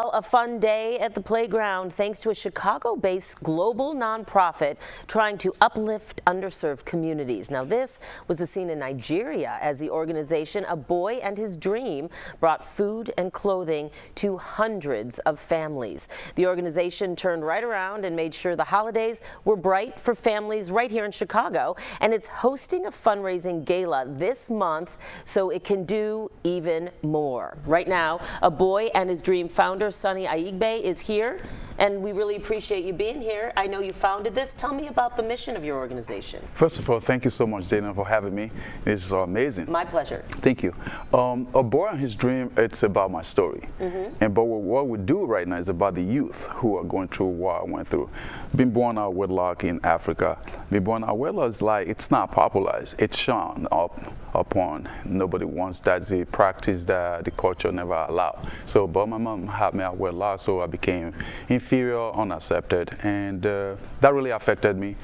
Well, a fun day at the playground thanks to a Chicago-based global nonprofit trying to uplift underserved communities. Now, this was a scene in Nigeria as the organization A Boy and His Dream brought food and clothing to hundreds of families. The organization turned right around and made sure the holidays were bright for families right here in Chicago, and it's hosting a fundraising gala this month so it can do even more. Right now, A Boy and His Dream founder Sonny Aigbe is here, and we really appreciate you being here. I know you founded this. Tell me about the mission of your organization. First of all, thank you so much, Dana, for having me. This is amazing. My pleasure. Thank you. A Boy and His Dream, it's about my story. But what we do right now is about the youth who are going through what I went through. Being born out of wedlock in Africa. Being born out of wedlock is like, it's not popularized. It's shown upon. Nobody wants that. It's a practice that the culture never allowed. So, but my mom had me out of wedlock, so I became inferior, unaccepted, and that really affected me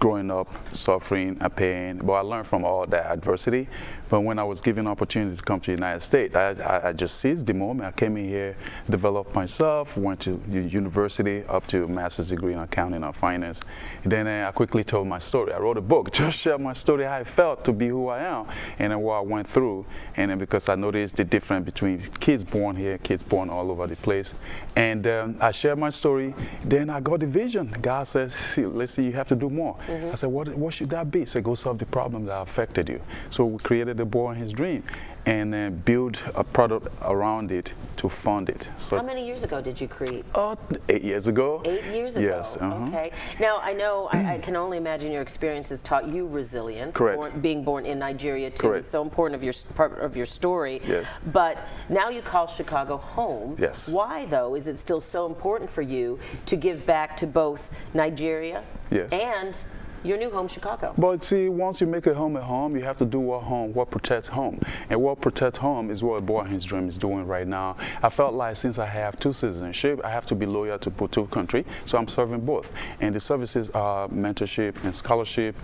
growing up, suffering and pain. But I learned from all that adversity. But when I was given opportunity to come to the United States, I just seized the moment. I came in here, developed myself, went to university up to a master's degree in accounting and finance. And then I quickly told my story. I wrote a book, just shared my story, how I felt to be who I am, and then what I went through. And then because I noticed the difference between kids born here, kids born all over the place. And I shared my story. Then I got the vision. God says, listen, you have to do more. I said, what should that be? He said, go solve the problem that affected you. So we created A Boy and His Dream, and then build a product around it to fund it. So how many years ago did you create? 8 years ago. 8 years ago? Yes. Okay. Now, I know, I can only imagine your experiences taught you resilience. Correct. Being born in Nigeria, too, Correct. is so important part of your story. Yes. But now you call Chicago home. Yes. Why, though, is it still so important for you to give back to both Nigeria and your new home, Chicago? But see, once you make a home, you have to do what protects home. And what protects home is what A Boy and His Dream is doing right now. I felt like since I have 2 citizenship, I have to be loyal to 2 countries, so I'm serving both. And the services are mentorship and scholarship,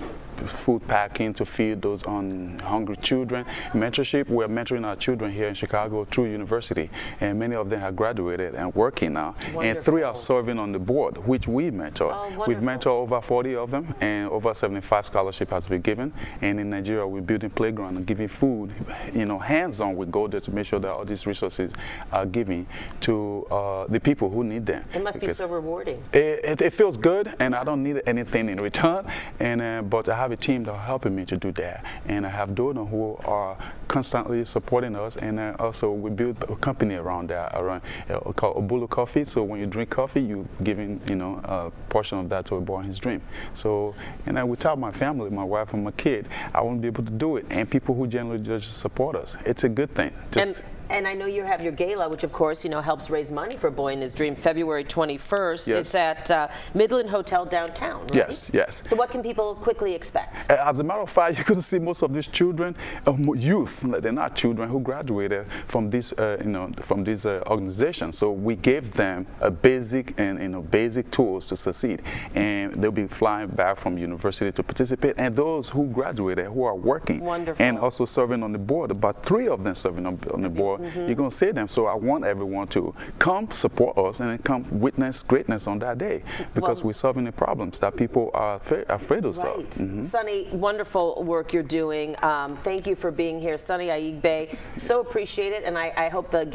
food packing to feed those hungry children. Mentorship, we're mentoring our children here in Chicago through university, and many of them have graduated and working now. Wonderful. And 3 are serving on the board, which we mentor. Oh, we've mentored over 40 of them, and over 75 scholarship has been given. And in Nigeria, we're building playground and giving food, hands-on. We go there to make sure that all these resources are given to the people who need them. It must be so rewarding. It feels good, and I don't need anything in return. And but I have a team that are helping me to do that, and I have donors who are constantly supporting us. And also we build a company around that, called Obulu Coffee. So when you drink coffee, you giving a portion of that to A Boy and His Dream. So and without my family, my wife and my kid, I wouldn't be able to do it. And people who generally just support us, it's a good thing. And I know you have your gala, which of course, helps raise money for A Boy and His Dream, February 21st. Yes. It's at Midland Hotel downtown, right? Yes, yes. So what can people quickly expect? As a matter of fact, you can see most of these children, youth, they're not children, who graduated from this, from this organization. So we gave them a basic and basic tools to succeed, and they'll be flying back from university to participate. And those who graduated, who are working, wonderful, and also serving on the board, about 3 of them serving on the board. You're going to see them. So I want everyone to come support us and come witness greatness on that day, because we're solving the problems that people are afraid of solving. Sonny, wonderful work you're doing. Thank you for being here. Sonny Aigbe, so appreciate it, and I hope the